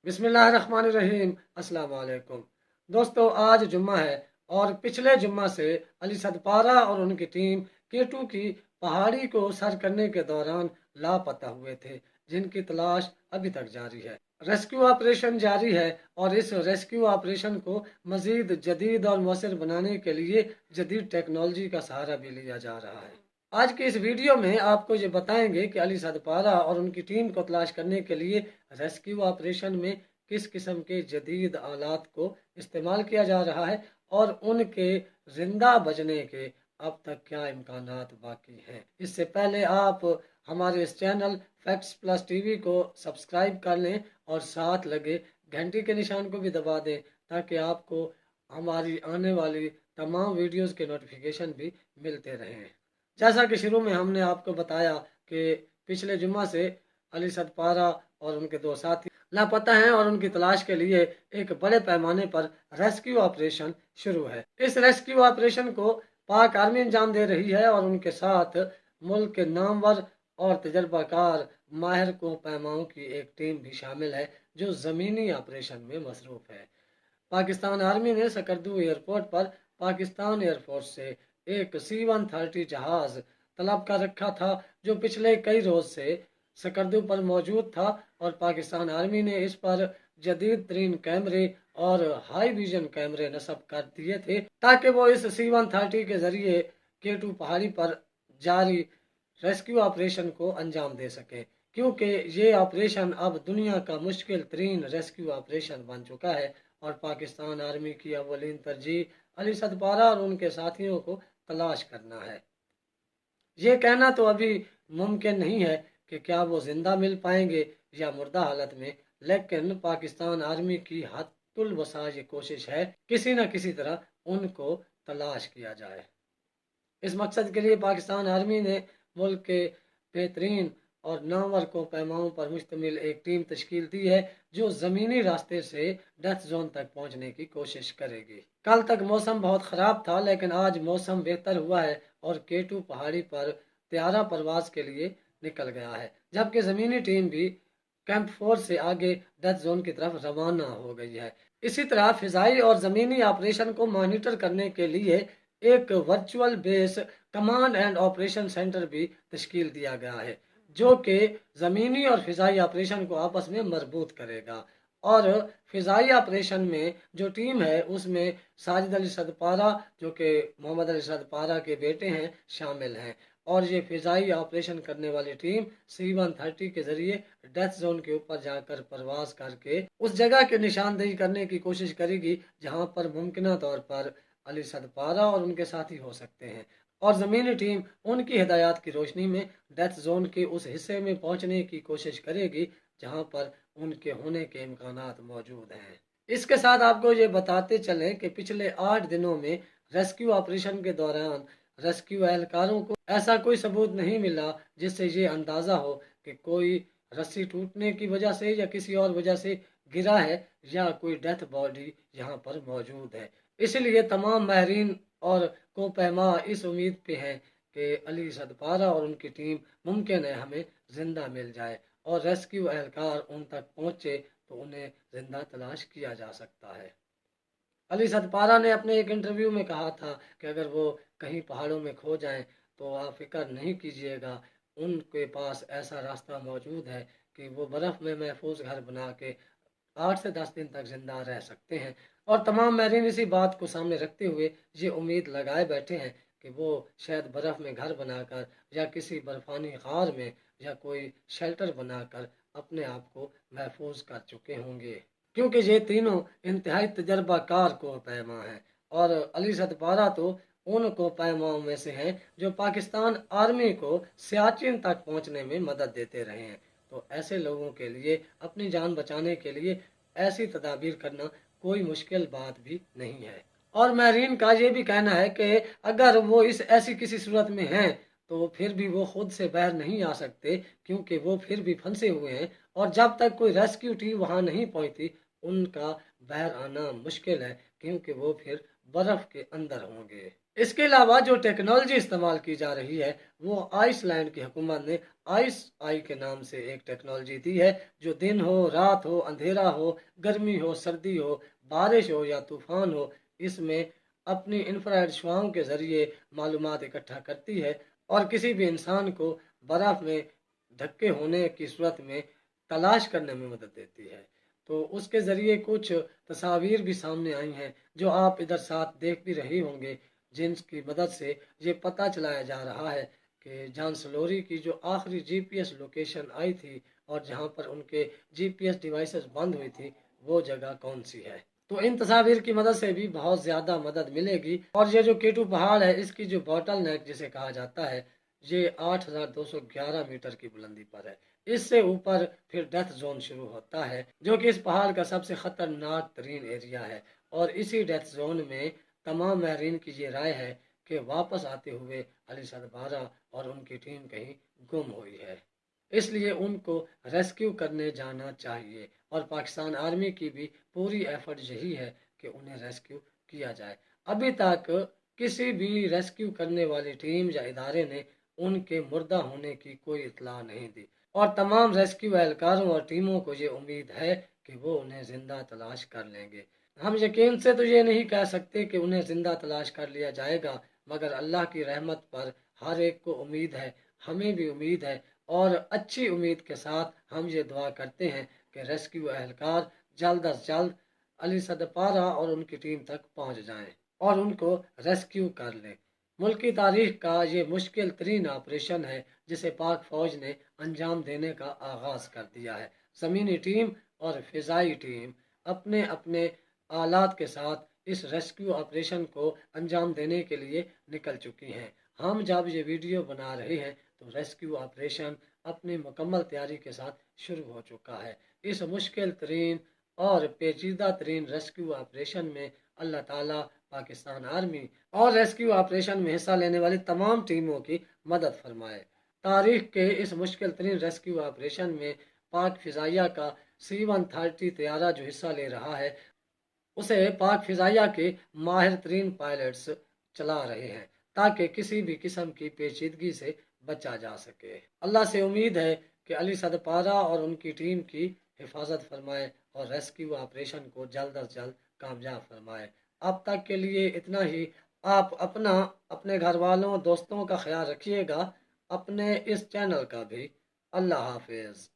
बिस्मिल्लाहिर्रहमानिर्रहीम। अस्सलाम वालेकुम दोस्तों, आज जुम्मा है और पिछले जुम्मा से अली सदपारा और उनकी टीम केटू की पहाड़ी को सर करने के दौरान लापता हुए थे, जिनकी तलाश अभी तक जारी है। रेस्क्यू ऑपरेशन जारी है और इस रेस्क्यू ऑपरेशन को मजीद जदीद और मौसर बनाने के लिए जदीद टेक्नोलॉजी का सहारा भी लिया जा रहा है। आज की इस वीडियो में आपको ये बताएंगे कि अली सदपारा और उनकी टीम को तलाश करने के लिए रेस्क्यू ऑपरेशन में किस किस्म के जदीद आलात को इस्तेमाल किया जा रहा है और उनके जिंदा बचने के अब तक क्या इम्कानात बाकी हैं। इससे पहले आप हमारे इस चैनल फैक्ट्स प्लस टीवी को सब्सक्राइब कर लें और साथ लगे घंटी के निशान को भी दबा दें, ताकि आपको हमारी आने वाली तमाम वीडियोस के नोटिफिकेशन भी मिलते रहें। जैसा कि शुरू में हमने आपको बताया कि पिछले जुम्मा से अली सदपारा और उनके दो साथी लापता हैं और उनकी तलाश के लिए एक बड़े पैमाने पर रेस्क्यू ऑपरेशन शुरू है। इस रेस्क्यू ऑपरेशन को पाक आर्मी अंजाम दे रही है और उनके साथ मुल्क के नामवर और तजर्बाकार माहिर को पैमाओं की एक टीम भी शामिल है, जो ज़मीनी ऑपरेशन में मसरूफ़ है। पाकिस्तान आर्मी ने सकरदू एयरपोर्ट पर पाकिस्तान एयरफोर्स से एक C-130 जहाज तलब कर रखा था, जो पिछले कई रोज से सकरदू पर मौजूद था और पाकिस्तान आर्मी ने इस पर जदीद तरीन कैमरे और हाई विजन कैमरे नस्ब कर दिए थे, ताकि वो इस C-130 के जरिए केटू पहाड़ी पर जारी रेस्क्यू ऑपरेशन को अंजाम दे सके, क्योंकि ये ऑपरेशन अब दुनिया का मुश्किल तरीन रेस्क्यू ऑपरेशन बन चुका है और पाकिस्तान आर्मी की अव्वलीन तरजीह अली सदपारा और उनके साथियों को तलाश करना है। ये कहना तो अभी मुमकिन नहीं है कि क्या वो जिंदा मिल पाएंगे या मुर्दा हालत में, लेकिन पाकिस्तान आर्मी की हत्तुल वसा ये कोशिश है किसी न किसी तरह उनको तलाश किया जाए। इस मकसद के लिए पाकिस्तान आर्मी ने मुल्क के बेहतरीन और नामवर को पैमाओं पर मुश्तमिल एक टीम तश्कील दी है, जो ज़मीनी रास्ते से डेथ जोन तक पहुंचने की कोशिश करेगी। कल तक मौसम बहुत ख़राब था, लेकिन आज मौसम बेहतर हुआ है और केटू पहाड़ी पर त्यारा परवाज के लिए निकल गया है, जबकि ज़मीनी टीम भी कैंप 4 से आगे डेथ जोन की तरफ रवाना हो गई है। इसी तरह फिजाई और ज़मीनी ऑपरेशन को मॉनिटर करने के लिए एक virtual base command and operation centre भी तश्कील दिया गया है, जो कि ज़मीनी और फ़िज़ाई ऑपरेशन को आपस में मरबूत करेगा। और फ़िज़ाई ऑपरेशन में जो टीम है उसमें साजिद अली सदपारा, जो कि मोहम्मद अली सदपारा के बेटे हैं, शामिल हैं। और ये फ़िज़ाई ऑपरेशन करने वाली टीम C-130 के ज़रिए डेथ जोन के ऊपर जाकर परवाज करके उस जगह की निशानदेही करने की कोशिश करेगी जहाँ पर मुमकिन तौर पर अली सदपारा और उनके साथी हो सकते हैं, और ज़मीनी टीम उनकी हिदायत की रोशनी में डेथ जोन के उस हिस्से में पहुंचने की कोशिश करेगी जहां पर उनके होने के इम्कानात मौजूद हैं। इसके साथ आपको ये बताते चलें कि पिछले 8 दिनों में रेस्क्यू ऑपरेशन के दौरान रेस्क्यू एहलकारों को ऐसा कोई सबूत नहीं मिला जिससे ये अंदाज़ा हो कि कोई रस्सी टूटने की वजह से या किसी और वजह से गिरा है या कोई डेथ बॉडी यहाँ पर मौजूद है। इसलिए तमाम माहरीन और कोपैमा इस उम्मीद पे हैं कि अली सदपारा और उनकी टीम मुमकिन है हमें जिंदा मिल जाए और रेस्क्यू एहलकार उन तक पहुंचे तो उन्हें जिंदा तलाश किया जा सकता है। अली सदपारा ने अपने एक इंटरव्यू में कहा था कि अगर वो कहीं पहाड़ों में खो जाएं तो आप फिक्र नहीं कीजिएगा, उनके पास ऐसा रास्ता मौजूद है कि वो बर्फ़ में महफूज घर बना के 8 से 10 दिन तक जिंदा रह सकते हैं। और तमाम माहरीन इसी बात को सामने रखते हुए ये उम्मीद लगाए बैठे हैं कि वो शायद बर्फ़ में घर बनाकर या किसी बर्फानी गार में या कोई शेल्टर बनाकर अपने आप को महफूज कर चुके होंगे, क्योंकि ये तीनों इंतहाई तजर्बाकार कोपैमा हैं। और अली सदपारा तो उन कोपैमाओं में से हैं जो पाकिस्तान आर्मी को सियाचिन तक पहुंचने में मदद देते रहे हैं। तो ऐसे लोगों के लिए अपनी जान बचाने के लिए ऐसी तदाबीर करना कोई मुश्किल बात भी नहीं है। और माहरीन का ये भी कहना है कि अगर वो इस ऐसी किसी सूरत में हैं तो फिर भी वो खुद से बाहर नहीं आ सकते, क्योंकि वो फिर भी फंसे हुए हैं और जब तक कोई रेस्क्यू टीम वहाँ नहीं पहुँचती उनका बाहर आना मुश्किल है, क्योंकि वो फिर बर्फ के अंदर होंगे। इसके अलावा जो टेक्नोलॉजी इस्तेमाल की जा रही है वो आइस लैंड की हुकूमत ने आइस आई के नाम से एक टेक्नोलॉजी दी है, जो दिन हो रात हो, अंधेरा हो, गर्मी हो, सर्दी हो, बारिश हो या तूफान हो, इसमें अपनी इंफ्रारेड शुआओं के जरिए मालूमात इकट्ठा करती है और किसी भी इंसान को बर्फ में धक्के होने की सूरत में तलाश करने में मदद देती है। तो उसके ज़रिए कुछ तस्वीर भी सामने आई हैं जो आप इधर साथ देख भी रहे होंगे, जिनकी मदद से ये पता चलाया जा रहा है कि जॉन सलोरी की जो आखिरी जीपीएस लोकेशन आई थी और जहां पर उनके जीपीएस डिवाइसेस बंद हुई थी, वो जगह कौन सी है। तो इन तस्वीर की मदद से भी बहुत ज़्यादा मदद मिलेगी। और ये जो केटू पहाड़ है, इसकी जो बॉटल नेक जिसे कहा जाता है, ये 8,211 मीटर की बुलंदी पर है। इससे ऊपर फिर डेथ जोन शुरू होता है, जो कि इस पहाड़ का सबसे खतरनाक तरीन एरिया है। और इसी डेथ जोन में तमाम माहरीन की ये राय है कि वापस आते हुए अली सदबारा और उनकी टीम कहीं गुम हुई है, इसलिए उनको रेस्क्यू करने जाना चाहिए। और पाकिस्तान आर्मी की भी पूरी एफर्ट यही है कि उन्हें रेस्क्यू किया जाए। अभी तक किसी भी रेस्क्यू करने वाली टीम या इदारे ने उनके मुर्दा होने की कोई इतला नहीं दी, और तमाम रेस्क्यू एहलकारों और टीमों को ये उम्मीद है कि वो उन्हें जिंदा तलाश कर लेंगे। हम यकीन से तो ये नहीं कह सकते कि उन्हें जिंदा तलाश कर लिया जाएगा, मगर अल्लाह की रहमत पर हर एक को उम्मीद है, हमें भी उम्मीद है। और अच्छी उम्मीद के साथ हम ये दुआ करते हैं कि रेस्क्यू एहलकार जल्द अज जल्द अली सदपारा और उनकी टीम तक पहुंच जाएं और उनको रेस्क्यू कर लें। मुल्क की तारीख का ये मुश्किल तरीन ऑपरेशन है जिसे पाक फौज ने अंजाम देने का आगाज कर दिया है। ज़मीनी टीम और फ़िज़ाई टीम अपने अपने आलात के साथ इस रेस्क्यू ऑपरेशन को अंजाम देने के लिए निकल चुकी हैं। हम जब ये वीडियो बना रहे हैं तो रेस्क्यू ऑपरेशन अपनी मुकम्मल तैयारी के साथ शुरू हो चुका है। इस मुश्किल तरीन और पेचीदा तरीन रेस्क्यू ऑपरेशन में अल्लाह ताला पाकिस्तान आर्मी और रेस्क्यू ऑपरेशन में हिस्सा लेने वाली तमाम टीमों की मदद फरमाए। तारीख के इस मुश्किल तरीन रेस्क्यू ऑपरेशन में पाक फ़िज़ाइया का C-130 तैयारा जो हिस्सा ले रहा है, उसे पाक फ़िज़ाइया के माहिर तरीन पायलट्स चला रहे हैं ताकि किसी भी किस्म की पेचीदगी से बचा जा सके। अल्लाह से उम्मीद है कि अली सदपारा और उनकी टीम की हिफाजत फरमाए और रेस्क्यू ऑपरेशन को जल्द अज जल्द कामयाब फरमाए। अब तक के लिए इतना ही। आप अपना, अपने घर वालों, दोस्तों का ख्याल रखिएगा, अपने इस चैनल का भी। अल्लाह हाफिज़।